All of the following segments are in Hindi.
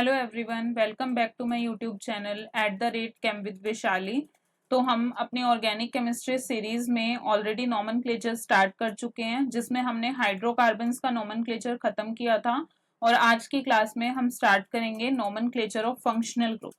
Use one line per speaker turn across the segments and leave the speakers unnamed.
Hello everyone, welcome back to my YouTube channel @Chem with Vaishali। तो हम अपनी ऑर्गेनिक केमिस्ट्री सीरीज में ऑलरेडी नॉमेनक्लेचर स्टार्ट कर चुके हैं, जिसमें हमने हाइड्रोकार्बन्स का नॉमेनक्लेचर खत्म किया था और आज की क्लास में हम स्टार्ट करेंगे नॉमेनक्लेचर ऑफ फंक्शनल ग्रुप।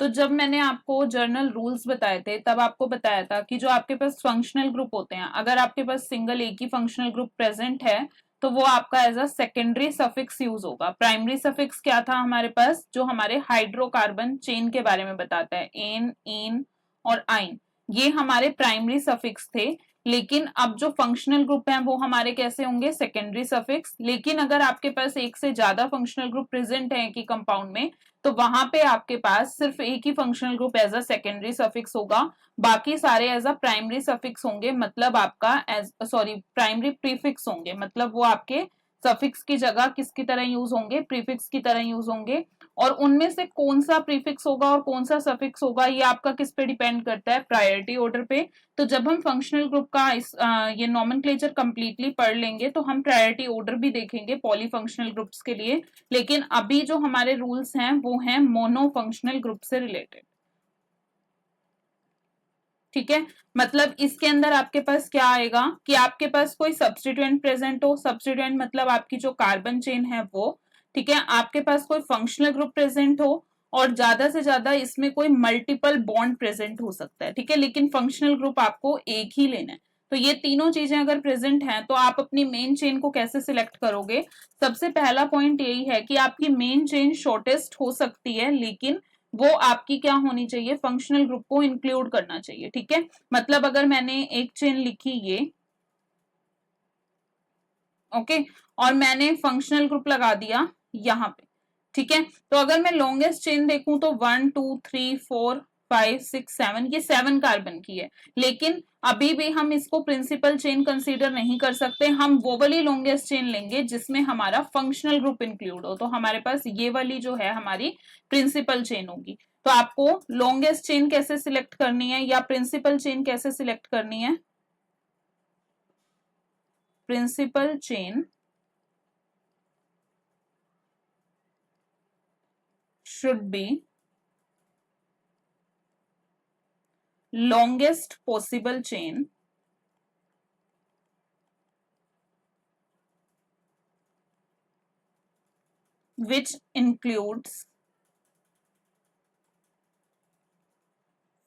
तो जब मैंने आपको जर्नल रूल्स बताए थे तब आपको बताया था कि जो आपके पास फंक्शनल ग्रुप होते हैं, अगर आपके पास सिंगल एक ही फंक्शनल ग्रुप प्रेजेंट है तो वो आपका as a secondary suffix use होगा। प्राइमरी सफिक्स क्या था हमारे पास, जो हमारे हाइड्रोकार्बन चेन के बारे में बताता है, एन, इन और आइन, ये हमारे प्राइमरी सफिक्स थे। लेकिन अब जो फंक्शनल ग्रुप हैं वो हमारे कैसे होंगे, सेकेंडरी सफिक्स। लेकिन अगर आपके पास एक से ज्यादा फंक्शनल ग्रुप प्रेजेंट है एक ही कंपाउंड में, तो वहां पे आपके पास सिर्फ एक ही functional group as a secondary suffix होगा, बाकी सारे एज अ प्राइमरी सफिक्स होंगे। मतलब आपका एज प्राइमरी प्रीफिक्स होंगे, मतलब वो आपके सफिक्स की जगह किसकी तरह यूज होंगे, प्रीफिक्स की तरह यूज होंगे। और उनमें से कौन सा प्रीफिक्स होगा और कौन सा सफिक्स होगा ये आपका किस पे डिपेंड करता है, प्रायोरिटी ऑर्डर पे। तो जब हम फंक्शनल ग्रुप का ये नॉमेनक्लेचर कंप्लीटली पढ़ लेंगे तो हम प्रायोरिटी ऑर्डर भी देखेंगे पॉलीफंक्शनल ग्रुप्स के लिए। लेकिन अभी जो हमारे रूल्स हैं वो हैं मोनो फंक्शनल ग्रुप से रिलेटेड। ठीक है, मतलब इसके अंदर आपके पास क्या आएगा कि आपके पास कोई सब्स्टिट्यूएंट प्रेजेंट हो, सब्स्टिट्यूएंट मतलब आपकी जो कार्बन चेन है वो, ठीक है, आपके पास कोई फंक्शनल ग्रुप प्रेजेंट हो और ज्यादा से ज्यादा इसमें कोई मल्टीपल बॉन्ड प्रेजेंट हो सकता है, ठीक है, लेकिन फंक्शनल ग्रुप आपको एक ही लेना है। तो ये तीनों चीजें अगर प्रेजेंट हैं तो आप अपनी मेन चेन को कैसे सिलेक्ट करोगे। सबसे पहला पॉइंट यही है कि आपकी मेन चेन शॉर्टेस्ट हो सकती है, लेकिन वो आपकी क्या होनी चाहिए, फंक्शनल ग्रुप को इंक्लूड करना चाहिए। ठीक है, मतलब अगर मैंने एक चेन लिखी ये, ओके, और मैंने फंक्शनल ग्रुप लगा दिया यहां पे, ठीक है, तो अगर मैं लॉन्गेस्ट चेन देखूं तो 1 2 3 4 5 6 7, ये 7 कार्बन की है। लेकिन अभी भी हम इसको प्रिंसिपल चेन कंसीडर नहीं कर सकते, हम वो वाली लॉन्गेस्ट चेन लेंगे जिसमें हमारा फंक्शनल ग्रुप इंक्लूड हो। तो हमारे पास ये वाली जो है हमारी प्रिंसिपल चेन होगी। तो आपको लॉन्गेस्ट चेन कैसे सिलेक्ट करनी है या प्रिंसिपल चेन कैसे सिलेक्ट करनी है, principal chain should be longest possible chain which includes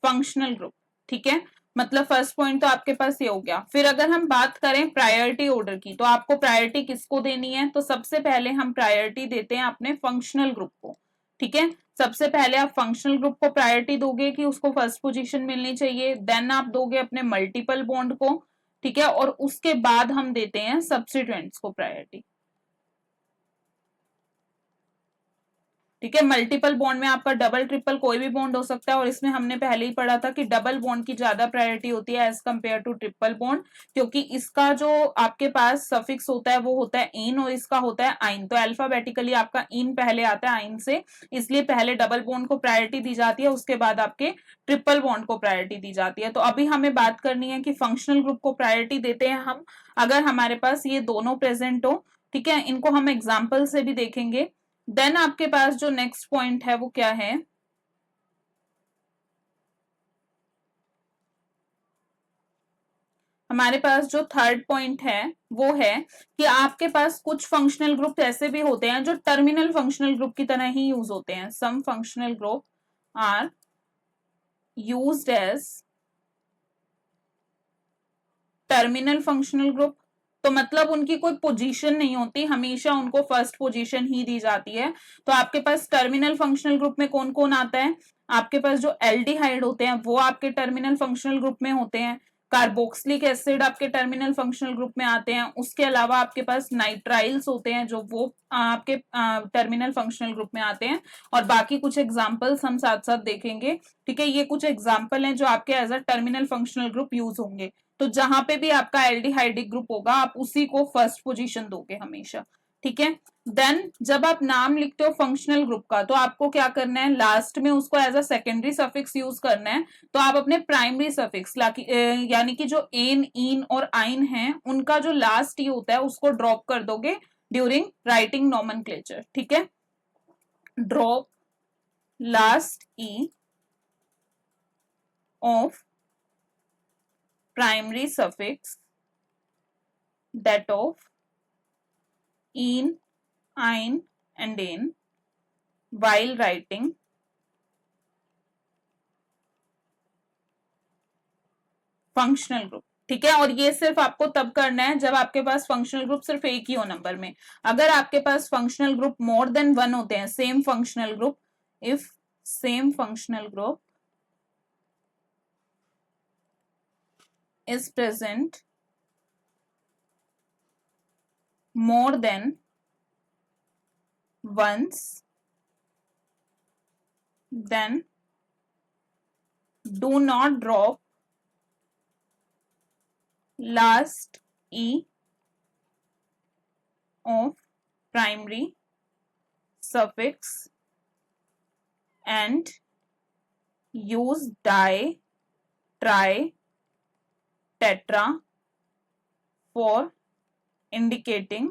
functional group। ठीक है, मतलब फर्स्ट पॉइंट तो आपके पास ये हो गया। फिर अगर हम बात करें प्रायोरिटी ऑर्डर की, तो आपको प्रायोरिटी किसको देनी है, तो सबसे पहले हम प्रायोरिटी देते हैं अपने फंक्शनल ग्रुप को। ठीक है, सबसे पहले आप फंक्शनल ग्रुप को प्रायोरिटी दोगे कि उसको फर्स्ट पोजीशन मिलनी चाहिए, देन आप दोगे अपने मल्टीपल बॉन्ड को, ठीक है, और उसके बाद हम देते हैं सब्स्टिट्यूएंट्स को प्रायोरिटी। ठीक है, मल्टीपल बॉन्ड में आपका डबल ट्रिपल कोई भी बॉन्ड हो सकता है, और इसमें हमने पहले ही पढ़ा था कि डबल बॉन्ड की ज्यादा प्रायोरिटी होती है as compare to triple bond, क्योंकि इसका जो आपके पास सफिक्स होता है वो होता है इन और इसका होता है आइन। तो अल्फाबेटिकली आपका इन पहले आता है आइन से, इसलिए पहले डबल बॉन्ड को प्रायोरिटी दी जाती है, उसके बाद आपके ट्रिपल बॉन्ड को प्रायोरिटी दी जाती है। तो अभी हमें बात करनी है कि फंक्शनल ग्रुप को प्रायोरिटी देते हैं हम अगर हमारे पास ये दोनों प्रेजेंट हो। ठीक है, इनको हम एग्जाम्पल से भी देखेंगे। देन आपके पास जो नेक्स्ट पॉइंट है वो क्या है, हमारे पास जो थर्ड पॉइंट है वो है कि आपके पास कुछ फंक्शनल ग्रुप ऐसे भी होते हैं जो टर्मिनल फंक्शनल ग्रुप की तरह ही यूज होते हैं। Some functional group are used as terminal functional group. तो मतलब उनकी कोई पोजीशन नहीं होती, हमेशा उनको फर्स्ट पोजीशन ही दी जाती है। तो आपके पास टर्मिनल फंक्शनल ग्रुप में कौन कौन आता है, आपके पास जो एल्डिहाइड होते हैं वो आपके टर्मिनल फंक्शनल ग्रुप में होते हैं, कार्बोक्सिलिक एसिड आपके टर्मिनल फंक्शनल ग्रुप में आते हैं, उसके अलावा आपके पास नाइट्राइल्स होते हैं जो वो आपके टर्मिनल फंक्शनल ग्रुप में आते हैं। और बाकी कुछ एग्जांपल्स हम साथ साथ देखेंगे। ठीक है, ये कुछ एग्जांपल हैं जो आपके as a terminal functional group use होंगे। तो जहां पे भी आपका एल्डिहाइडिक ग्रुप होगा आप उसी को फर्स्ट पोजीशन दोगे हमेशा। ठीक है। देन जब आप नाम लिखते हो फंक्शनल ग्रुप का, तो आपको क्या करना है, लास्ट में उसको as a secondary suffix use करना है। तो आप अपने प्राइमरी सफिक्स यानी कि जो एन, इन और आइन है, उनका जो लास्ट ई होता है उसको ड्रॉप कर दोगे ड्यूरिंग राइटिंग नॉमेनक्लेचर। ठीक है, drop last E of primary suffix that of in, ein and in while writing functional group. ठीक है, और ये सिर्फ आपको तब करना है जब आपके पास फंक्शनल ग्रुप सिर्फ एक ही हो नंबर में। अगर आपके पास functional group more than one होते हैं, same functional group, if same functional group is present more than once, then do not drop last e of primary suffix and use di, tri, tetra for indicating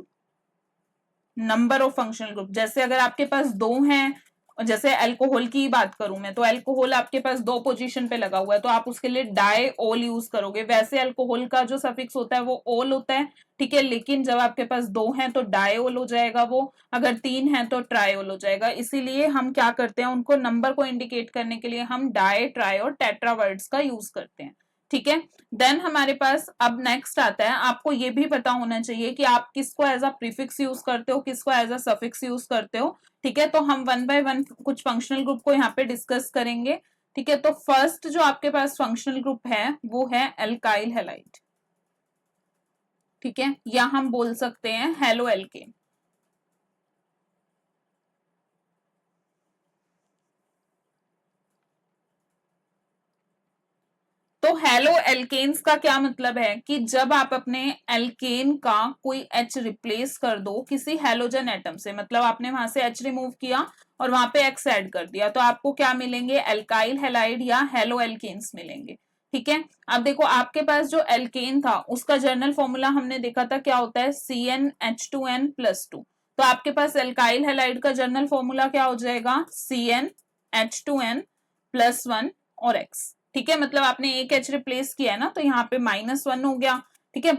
number of functional group. जैसे अगर आपके पास दो हैं, और जैसे अल्कोहल की बात करूं मैं, तो अल्कोहल आपके पास दो पोजीशन पे लगा हुआ है, तो आप उसके लिए डाई ओल यूज करोगे। वैसे अल्कोहल का जो सफिक्स होता है वो ओल होता है। ठीक है, लेकिन जब आपके पास दो हैं तो डायोल हो जाएगा वो, अगर तीन है तो ट्रायोल हो जाएगा। इसीलिए हम क्या करते हैं, उनको नंबर को इंडिकेट करने के लिए हम डाई, ट्राई और टेट्रा वर्ड्स का यूज करते हैं। ठीक है, देन हमारे पास अब नेक्स्ट आता है, आपको ये भी पता होना चाहिए कि आप किसको एज अ प्रीफिक्स यूज करते हो, किसको एज अ सफिक्स यूज करते हो। ठीक है, तो हम वन बाय वन कुछ फंक्शनल ग्रुप को यहाँ पे डिस्कस करेंगे। ठीक है, तो फर्स्ट जो आपके पास फंक्शनल ग्रुप है वो है एल्काइल हैलाइड। ठीक है, या हम बोल सकते हैं हेलो एल्केन। तो हेलो एल्केन्स का क्या मतलब है कि जब आप अपने एल्केन का कोई H रिप्लेस कर दो किसी हेलोजन एटम से, मतलब आपने वहां से H रिमूव किया और वहां पे X ऐड कर दिया, तो आपको क्या मिलेंगे, एल्काइल हैलाइड या हेलो एल्केन्स मिलेंगे। ठीक है, अब देखो आपके पास जो एल्केन था उसका जर्नल फॉर्मूला हमने देखा था, क्या होता है, CnH2n+2। तो आपके पास एल्काइल हैलाइड का जर्नल फॉर्मूला क्या हो जाएगा, CnH2n+1 और X। ठीक है, मतलब आपने एक H रिप्लेस किया है ना, तो यहाँ पे -1 हो गया। ठीक है,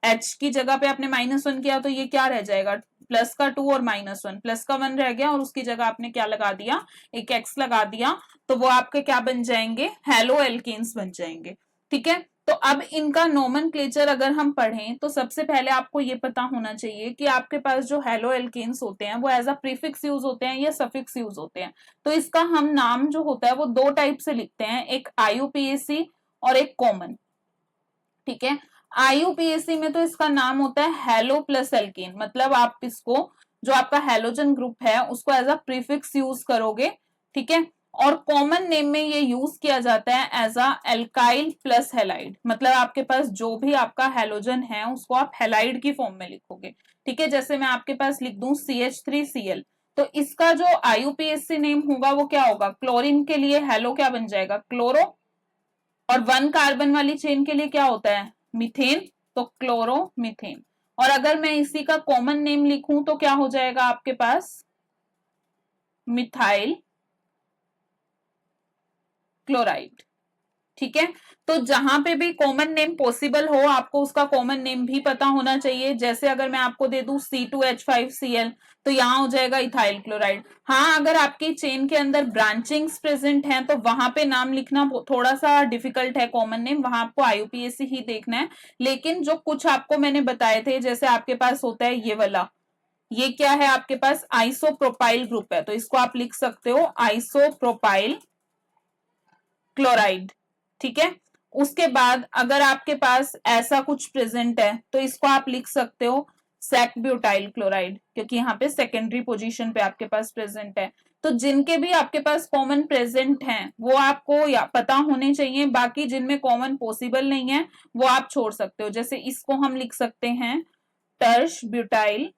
H की जगह पे आपने -1 किया तो ये क्या रह जाएगा, प्लस का 2 और -1, प्लस का 1 रह गया, और उसकी जगह आपने क्या लगा दिया, एक X लगा दिया, तो वो आपके क्या बन जाएंगे, हेलो एल्केन्स बन जाएंगे। ठीक है, तो अब इनका नोमेनक्लेचर अगर हम पढ़ें तो सबसे पहले आपको ये पता होना चाहिए कि आपके पास जो हेलो एल्केन्स होते हैं वो एज अ प्रीफिक्स यूज होते हैं या सफिक्स यूज होते हैं। तो इसका हम नाम जो होता है वो दो टाइप से लिखते हैं, एक IUPAC और एक कॉमन। ठीक है, IUPAC में तो इसका नाम होता है हेलो प्लस एल्केन, मतलब आप इसको जो आपका हेलोजन ग्रुप है उसको एज अ प्रीफिक्स यूज करोगे। ठीक है, और कॉमन नेम में ये यूज किया जाता है as a alkyl plus halide, मतलब आपके पास जो भी आपका हेलोजन है उसको आप हेलाइड की फॉर्म में लिखोगे। ठीक है, जैसे मैं आपके पास लिख दूं CH3Cl, तो इसका जो IUPAC नेम होगा वो क्या होगा, क्लोरीन के लिए हेलो क्या बन जाएगा, क्लोरो, और 1 कार्बन वाली चेन के लिए क्या होता है, मीथेन, तो क्लोरो मीथेन। और अगर मैं इसी का कॉमन नेम लिखूं तो क्या हो जाएगा आपके पास, मिथाइल क्लोराइड। ठीक है, तो जहां पे भी कॉमन नेम पॉसिबल हो आपको उसका कॉमन नेम भी पता होना चाहिए। जैसे अगर मैं आपको दे दूं C2H5Cl, तो यहां हो जाएगा इथाइल क्लोराइड। हाँ, अगर आपकी चेन के अंदर ब्रांचिंग्स प्रेजेंट हैं तो वहां पे नाम लिखना थोड़ा सा डिफिकल्ट है, कॉमन नेम वहां आपको IUPAC ही देखना है। लेकिन जो कुछ आपको मैंने बताए थे, जैसे आपके पास होता है ये वाला, ये क्या है आपके पास, आइसोप्रोपाइल ग्रुप है, तो इसको आप लिख सकते हो आइसोप्रोपाइल क्लोराइड। ठीक है, उसके बाद अगर आपके पास ऐसा कुछ प्रेजेंट है तो इसको आप लिख सकते हो सैकब्यूटाइल क्लोराइड, क्योंकि यहाँ पे सेकेंडरी पोजीशन पे आपके पास प्रेजेंट है। तो जिनके भी आपके पास कॉमन प्रेजेंट हैं वो आपको या पता होने चाहिए, बाकी जिनमें कॉमन पॉसिबल नहीं है वो आप छोड़ सकते हो। जैसे इसको हम लिख सकते हैं टर्श ब्यूटाइल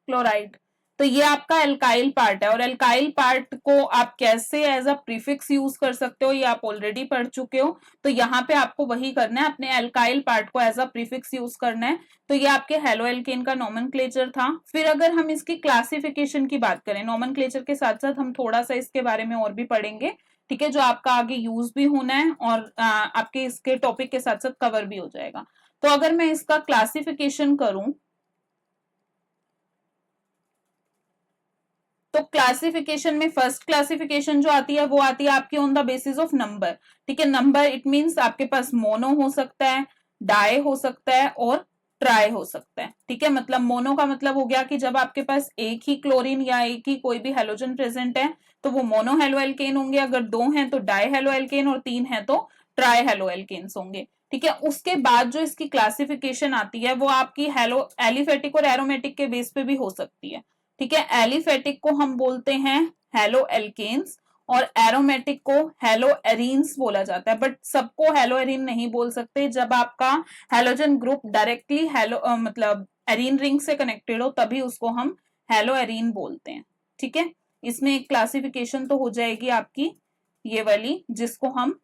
क्लोराइड। तो ये आपका एल्काइल पार्ट है, और एल्काइल पार्ट को आप कैसे एज अ प्रीफिक्स यूज कर सकते हो ये आप ऑलरेडी पढ़ चुके हो। तो यहाँ पे आपको वही करना है, अपने एल्काइल पार्ट को एज अ प्रीफिक्स यूज करना है। तो ये आपके हेलोएल्केन का नोमेनक्लेचर था। फिर अगर हम इसकी क्लासिफिकेशन की बात करें, नोमेनक्लेचर के साथ साथ हम थोड़ा सा इसके बारे में और भी पढ़ेंगे, ठीक है, जो आपका आगे यूज भी होना है और आपके इसके टॉपिक के साथ साथ कवर भी हो जाएगा। तो अगर मैं इसका क्लासिफिकेशन करूं, तो क्लासिफिकेशन में फर्स्ट क्लासिफिकेशन जो आती है वो आती है आपकी on the basis of number. ठीक है, नंबर इट मींस आपके पास मोनो हो सकता है, डाई हो सकता है और ट्राई हो सकता है। ठीक है, मतलब मोनो का मतलब हो गया कि जब आपके पास एक ही क्लोरीन या एक ही कोई भी हेलोजन प्रेजेंट है तो वो मोनो हेलोएल्केन होंगे, अगर दो हैं तो डाई हेलोएल्केन और तीन है तो ट्राई हेलोएल्केन्स होंगे। ठीक है, उसके बाद जो इसकी क्लासिफिकेशन आती है वो आपकी हेलो एलिफेटिक और एरोमेटिक के बेस पे भी हो सकती है। ठीक है, एलिफेटिक को हम बोलते हैं हेलो एल्केन्स और एरोमेटिक को हेलो एरीन्स बोला जाता है, बट सबको हेलो एरीन नहीं बोल सकते। जब आपका हेलोजन ग्रुप डायरेक्टली हेलो मतलब एरीन रिंग से कनेक्टेड हो तभी उसको हम हेलो एरीन बोलते हैं। ठीक है, इसमें एक क्लासिफिकेशन तो हो जाएगी आपकी ये वाली जिसको हम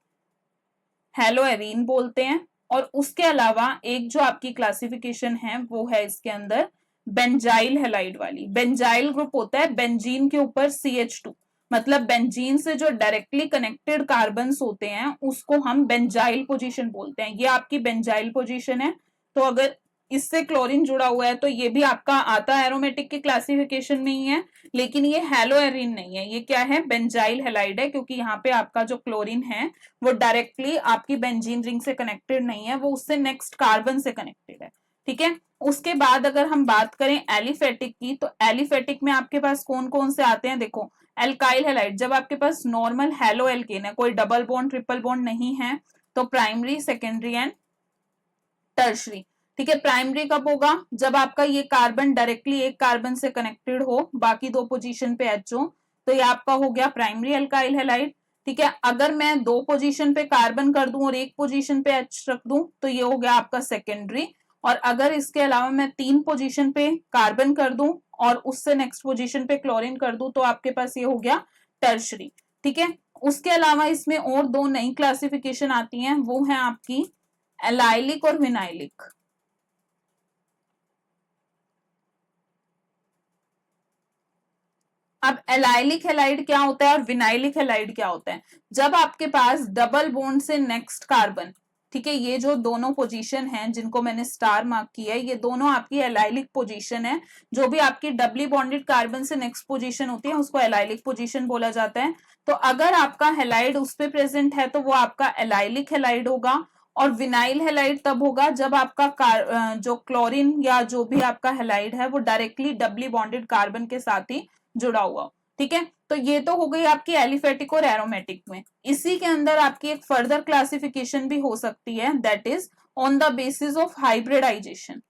हेलो एरीन बोलते हैं। और उसके अलावा एक जो आपकी क्लासिफिकेशन है वो है इसके अंदर बेंजाइल हेलाइड वाली। बेंजाइल ग्रुप होता है बेंजीन के ऊपर CH2, मतलब बेंजीन से जो डायरेक्टली कनेक्टेड कार्बन्स होते हैं उसको हम बेंजाइल पोजीशन बोलते हैं। ये आपकी बेंजाइल पोजीशन है। तो अगर इससे क्लोरीन जुड़ा हुआ है तो ये भी आपका आता है एरोमेटिक के क्लासिफिकेशन में ही है, लेकिन ये हेलो एरीन नहीं है, ये क्या है, बेंजाइल हेलाइड है, क्योंकि यहाँ पे आपका जो क्लोरीन है वो डायरेक्टली आपकी बेंजीन रिंग से कनेक्टेड नहीं है, वो उससे नेक्स्ट कार्बन से कनेक्टेड है। ठीक है, उसके बाद अगर हम बात करें एलिफेटिक की, तो एलिफेटिक में आपके पास कौन कौन से आते हैं, देखो एल्काइल हेलाइड, जब आपके पास नॉर्मल हेलो एल्केन है, कोई डबल बॉन्ड ट्रिपल बॉन्ड नहीं है, तो प्राइमरी सेकेंडरी एंड टर्शरी। ठीक है, प्राइमरी कब होगा, जब आपका ये कार्बन डायरेक्टली एक कार्बन से कनेक्टेड हो, बाकी दो पोजीशन पे एच हो, तो ये आपका हो गया प्राइमरी अल्काइल हैलाइड। ठीक है, अगर मैं दो पोजीशन पे कार्बन कर दूं और एक पोजीशन पे एच रख दूं तो ये हो गया आपका सेकेंडरी। और अगर इसके अलावा मैं तीन पोजीशन पे कार्बन कर दूं और उससे नेक्स्ट पोजीशन पे क्लोरीन कर दूं तो आपके पास ये हो गया टर्शरी। ठीक है, उसके अलावा इसमें और दो नई क्लासिफिकेशन आती हैं, वो है आपकी एलाइलिक और विनाइलिक। अब एलाइलिक हेलाइड क्या होता है और विनाइलिक हेलाइड क्या होता है, जब आपके पास डबल बॉन्ड से नेक्स्ट कार्बन, ठीक है, ये जो दोनों पोजीशन हैं जिनको मैंने स्टार मार्क किया है ये दोनों आपकी एलाइलिक पोजीशन है। जो भी आपकी डबली बॉन्डेड कार्बन से नेक्स्ट पोजीशन होती है उसको एलाइलिक पोजीशन बोला जाता है। तो अगर आपका हेलाइड उस पे प्रेजेंट है तो वो आपका एलाइलिक हेलाइड होगा। और विनाइल हेलाइड तब होगा जब आपका जो क्लोरीन या जो भी आपका हेलाइड है वो डायरेक्टली डबली बॉन्डेड कार्बन के साथ ही जुड़ा हुआ। ठीक है, तो ये तो हो गई आपकी एलिफेटिक और एरोमेटिक में। इसी के अंदर आपकी एक फर्दर क्लासिफिकेशन भी हो सकती है, that is on the basis of hybridisation.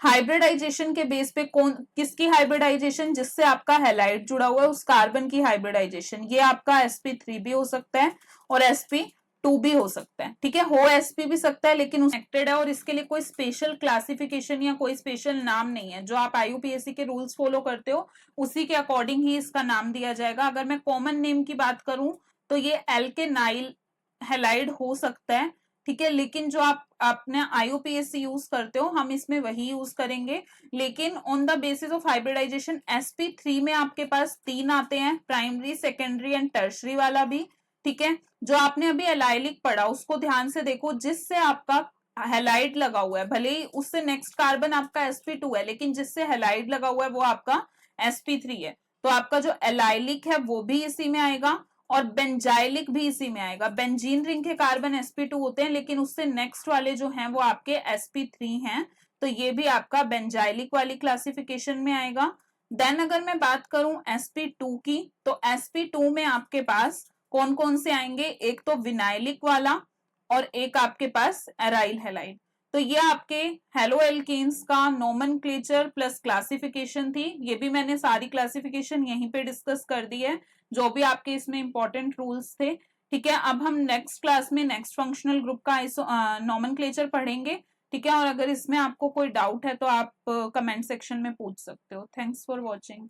Hybridisation के बेस पे कौन किसकी हाइब्रिडाइजेशन, जिससे आपका हैलाइड जुड़ा हुआ है उस कार्बन की हाइब्रिडाइजेशन। ये आपका sp3 भी हो सकता है और sp2 भी हो सकता है। ठीक है, हो sp भी सकता है लेकिन कनेक्टेड है और इसके लिए कोई स्पेशल क्लासिफिकेशन या कोई स्पेशल नाम नहीं है। जो आप IUPAC के रूल्स फॉलो करते हो उसी के अकॉर्डिंग ही इसका नाम दिया जाएगा। अगर मैं कॉमन नेम की बात करूं तो ये एल्केनाइल हैलाइड हो सकता है। ठीक है, लेकिन जो आप अपने IUPAC यूज करते हो हम इसमें वही यूज करेंगे। लेकिन on the basis of hybridisation sp3 में आपके पास तीन आते हैं, प्राइमरी सेकेंडरी एंड टर्शरी वाला भी। ठीक है, जो आपने अभी एलाइलिक पढ़ा उसको ध्यान से देखो, जिससे आपका हेलाइड लगा हुआ है, भले ही उससे नेक्स्ट कार्बन आपका sp2 है लेकिन जिससे हेलाइड लगा हुआ है वो आपका sp3 है। तो आपका जो एलाइलिक है वो भी इसी में आएगा और बेंजाइलिक भी इसी में आएगा। बेंजीन रिंग के कार्बन sp2 होते हैं लेकिन उससे नेक्स्ट वाले जो हैं वो आपके sp3 हैं, तो ये भी आपका बेंजाइलिक वाली क्लासिफिकेशन में आएगा। देन अगर मैं बात करूं sp2 की, तो sp2 में आपके पास कौन कौन से आएंगे, एक तो विनाइलिक वाला और एक आपके पास एराइल हैलाइड। तो ये आपके हेलो एल्केन्स का नोमेनक्लेचर प्लस क्लासिफिकेशन थी। ये भी मैंने सारी क्लासिफिकेशन यहीं पे डिस्कस कर दी है, जो भी आपके इसमें इंपॉर्टेंट रूल्स थे। ठीक है, अब हम नेक्स्ट क्लास में नेक्स्ट फंक्शनल ग्रुप का नोमेनक्लेचर पढ़ेंगे। ठीक है, और अगर इसमें आपको कोई डाउट है तो आप कमेंट सेक्शन में पूछ सकते हो। Thanks for watching.